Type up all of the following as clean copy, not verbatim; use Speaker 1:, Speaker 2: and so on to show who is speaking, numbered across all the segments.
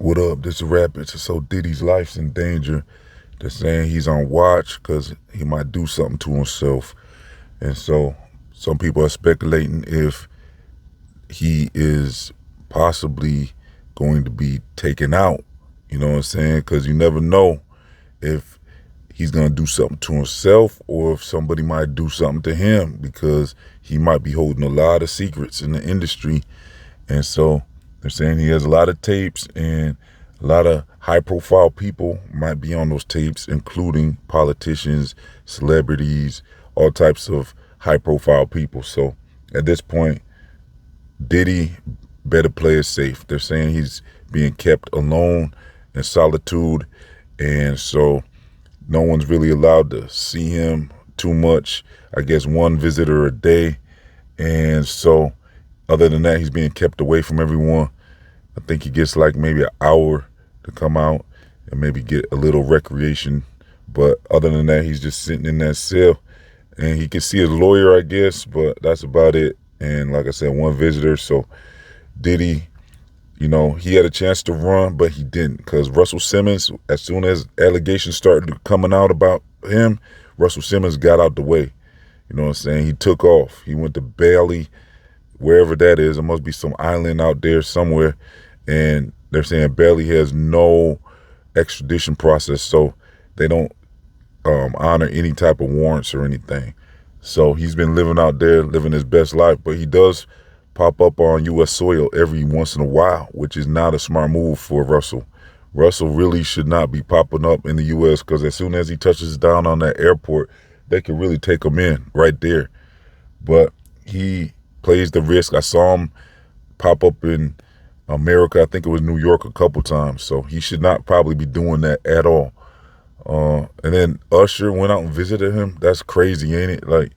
Speaker 1: What up? This is Rapids. So Diddy's life's in danger. They're saying he's on watch because he might do something to himself. And so some people are speculating if he is possibly going to be taken out. You know what I'm saying? Because you never know if he's going to do something to himself or if somebody might do something to him because he might be holding a lot of secrets in the industry. And so they're saying he has a lot of tapes and a lot of high profile people might be on those tapes, including politicians, celebrities, all types of high profile people. So at this point, Diddy better play it safe. They're saying he's being kept alone in solitude. And so no one's really allowed to see him too much. I guess one visitor a day. And so other than that, he's being kept away from everyone. I think he gets like maybe an hour to come out and maybe get a little recreation. But other than that, he's just sitting in that cell. And he can see his lawyer, I guess, but that's about it. And like I said, one visitor. So Diddy, he had a chance to run, but he didn't. Because Russell Simmons, as soon as allegations started coming out about him, Russell Simmons got out the way. You know what I'm saying? He took off. He went to Bali, wherever that is. It must be some island out there somewhere. And they're saying Bali has no extradition process, so they don't honor any type of warrants or anything. So he's been living out there, living his best life, but he does pop up on U.S. soil every once in a while, which is not a smart move for Russell. Russell really should not be popping up in the U.S. because as soon as he touches down on that airport, they could really take him in right there. But he plays the risk. I saw him pop up in America. I think it was New York a couple times. So he should not probably be doing that at all. And then Usher went out and visited him. That's crazy, ain't it? Like,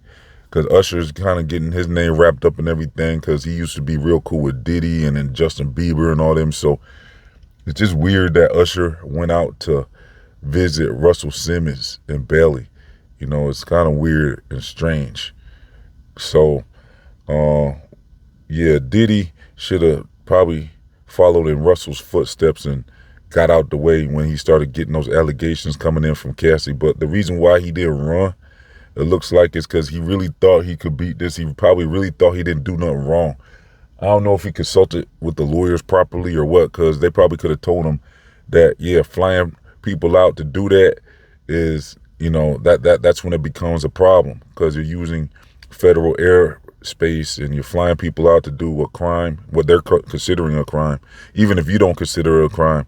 Speaker 1: because Usher's kind of getting his name wrapped up in everything because he used to be real cool with Diddy and then Justin Bieber and all them. So it's just weird that Usher went out to visit Russell Simmons in Bali. It's kind of weird and strange. So, yeah, Diddy should have probably followed in Russell's footsteps and got out the way when he started getting those allegations coming in from Cassie. But the reason why he didn't run, it looks like it's because he really thought he could beat this. He probably really thought he didn't do nothing wrong. I don't know if he consulted with the lawyers properly or what, because they probably could have told him that, yeah, flying people out to do that is, that's when it becomes a problem because you're using federal airspace and you're flying people out to do a crime, what they're considering a crime. Even if you don't consider it a crime,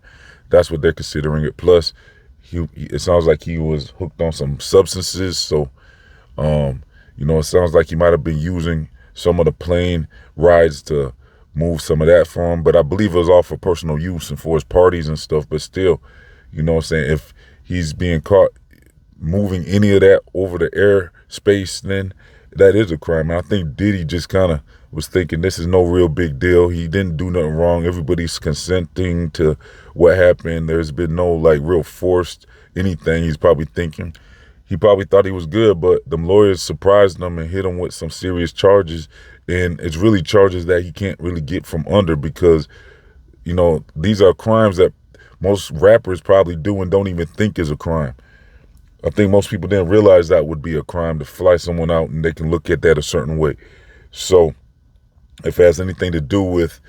Speaker 1: that's what they're considering it. Plus, it sounds like he was hooked on some substances. So, it sounds like he might have been using some of the plane rides to move some of that for him. But I believe it was all for personal use and for his parties and stuff. But still, if he's being caught moving any of that over the airspace, then that is a crime. And I think Diddy just kind of was thinking this is no real big deal. He didn't do nothing wrong. Everybody's consenting to what happened. There's been no real forced anything. He's probably thinking. He probably thought he was good, but them lawyers surprised him and hit him with some serious charges. And it's really charges that he can't really get from under because, these are crimes that most rappers probably do and don't even think is a crime. I think most people didn't realize that would be a crime to fly someone out and they can look at that a certain way. So if it has anything to do with,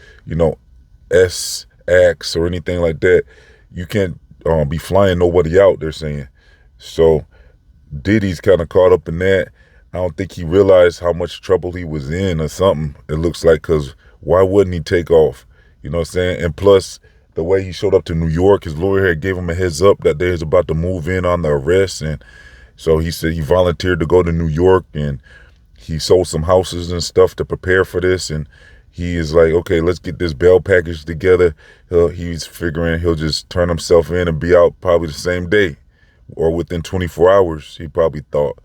Speaker 1: S acts or anything like that, you can't be flying nobody out, they're saying. So Diddy's kind of caught up in that. I don't think he realized how much trouble he was in or something, it looks like, because why wouldn't he take off? You know what I'm saying? And plus, the way he showed up to New York, his lawyer had gave him a heads up that they was about to move in on the arrest. And so he said he volunteered to go to New York and he sold some houses and stuff to prepare for this. And he is like, okay, let's get this bail package together. He's figuring he'll just turn himself in and be out probably the same day or within 24 hours, he probably thought.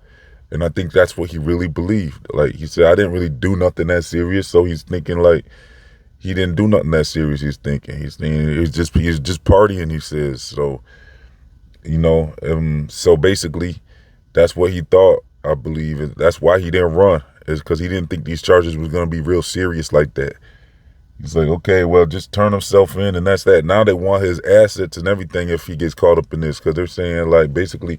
Speaker 1: And I think that's what he really believed. Like he said, I didn't really do nothing that serious. So he's thinking like, he didn't do nothing that serious. He's thinking he's just partying. He says so. So basically, that's what he thought. I believe that's why he didn't run. Is because he didn't think these charges was gonna be real serious like that. He's like, okay, well, just turn himself in and that's that. Now they want his assets and everything if he gets caught up in this, because they're saying, like, basically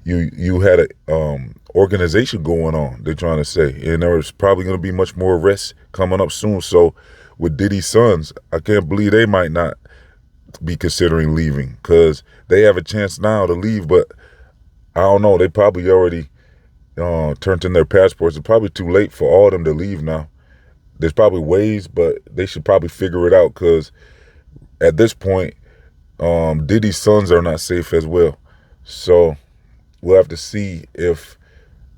Speaker 1: you had a organization going on, they're trying to say, and there's probably going to be much more arrests coming up soon. So with Diddy's sons, I can't believe they might not be considering leaving, because they have a chance now to leave, but I don't know, they probably already turned in their passports. It's probably too late for all of them to leave now. There's probably ways, but they should probably figure it out, because at this point, Diddy's sons are not safe as well. So we'll have to see if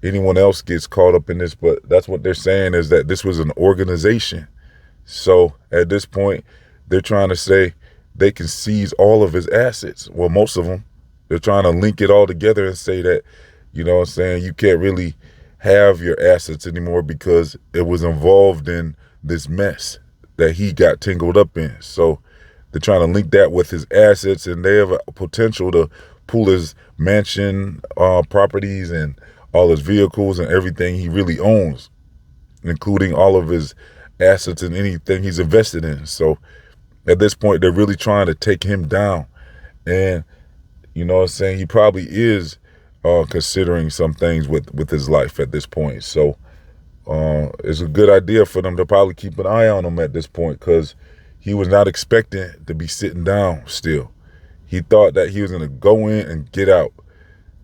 Speaker 1: anyone else gets caught up in this, but that's what they're saying, is that this was an organization. So at this point, they're trying to say they can seize all of his assets. Well, most of them. They're trying to link it all together and say that, you know what I'm saying, you can't really have your assets anymore because it was involved in this mess that he got tangled up in. So they're trying to link that with his assets, and they have a potential to pull his mansion properties and all his vehicles and everything he really owns, including all of his assets and anything he's invested in. So at this point, they're really trying to take him down. And, you know what I'm saying, he probably is considering some things with his life at this point. So it's a good idea for them to probably keep an eye on him at this point, because he was not expecting to be sitting down still. He thought that he was going to go in and get out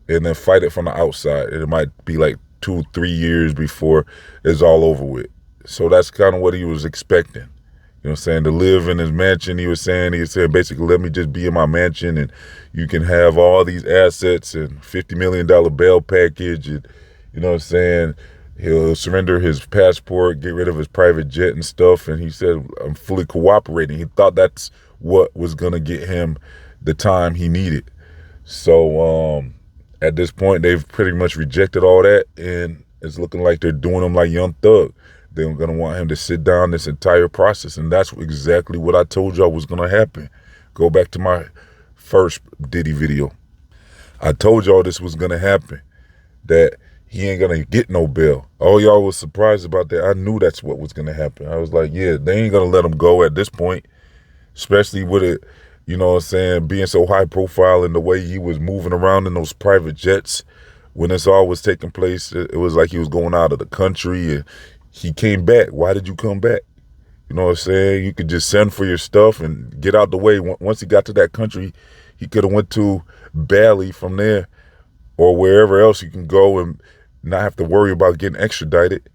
Speaker 1: and then fight it from the outside. And it might be like 2-3 years before it's all over with. So that's kind of what he was expecting. You know what I'm saying? To live in his mansion, he said, basically, let me just be in my mansion and you can have all these assets and $50 million bail package. And, you know what I'm saying? He'll surrender his passport, get rid of his private jet and stuff. And he said, I'm fully cooperating. He thought that's what was going to get him the time he needed. So at this point, they've pretty much rejected all that. And it's looking like they're doing him like Young Thug. They're going to want him to sit down this entire process. And that's exactly what I told y'all was going to happen. Go back to my first Diddy video. I told y'all this was going to happen, that he ain't going to get no bail. All y'all was surprised about that. I knew that's what was going to happen. I was like, yeah, they ain't going to let him go at this point, especially with it, you know what I'm saying, being so high profile in the way he was moving around in those private jets. When this all was taking place, it was like he was going out of the country, and he came back. Why did you come back? You know what I'm saying? You could just send for your stuff and get out the way. Once he got to that country, he could have went to Bali from there or wherever else you can go and not have to worry about getting extradited.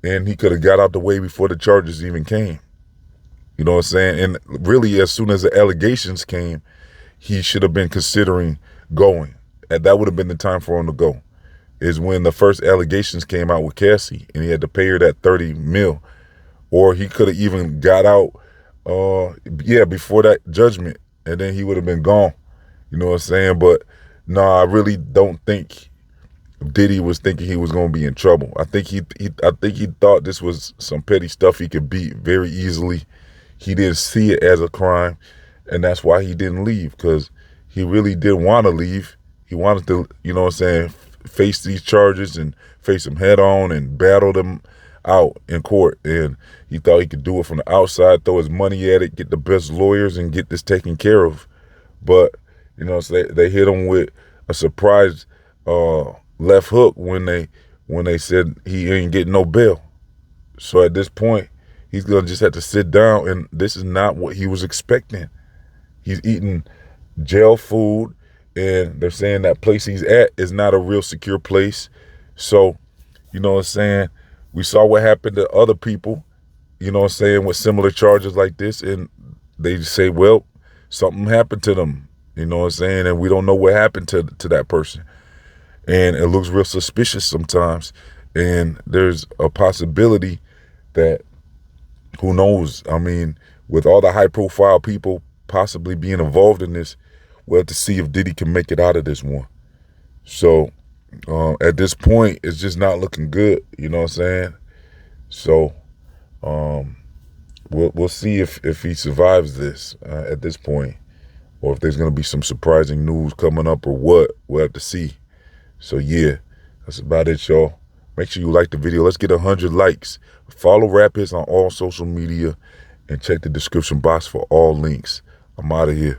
Speaker 1: And he could have got out the way before the charges even came. You know what I'm saying? And really, as soon as the allegations came, he should have been considering going. And that would have been the time for him to go. Is when the first allegations came out with Cassie and he had to pay her that 30 mil. Or he could have even got out, before that judgment, and then he would have been gone. You know what I'm saying? But no, I really don't think Diddy was thinking he was going to be in trouble. I think he thought this was some petty stuff he could beat very easily. He didn't see it as a crime, and that's why he didn't leave, because he really didn't want to leave. He wanted to, you know what I'm saying, face these charges and face them head on and battle them out in court. And he thought he could do it from the outside, throw his money at it, get the best lawyers and get this taken care of. But, you know, so they hit him with a surprise left hook when they said he ain't getting no bail. So at this point, he's going to just have to sit down, and this is not what he was expecting. He's eating jail food, and they're saying that place he's at is not a real secure place. So, you know what I'm saying, we saw what happened to other people, you know what I'm saying, with similar charges like this, and they say, well, something happened to them, you know what I'm saying, and we don't know what happened to that person. And it looks real suspicious sometimes, and there's a possibility that, who knows, I mean, with all the high-profile people possibly being involved in this, we'll have to see if Diddy can make it out of this one. So at this point, it's just not looking good, you know what I'm saying? So we'll see if he survives this at this point, or if there's going to be some surprising news coming up or what. We'll have to see. So yeah, that's about it, y'all. Make sure you like the video. Let's get 100 likes. Follow Rap HITZ on all social media. and check the description box for all links. I'm out of here.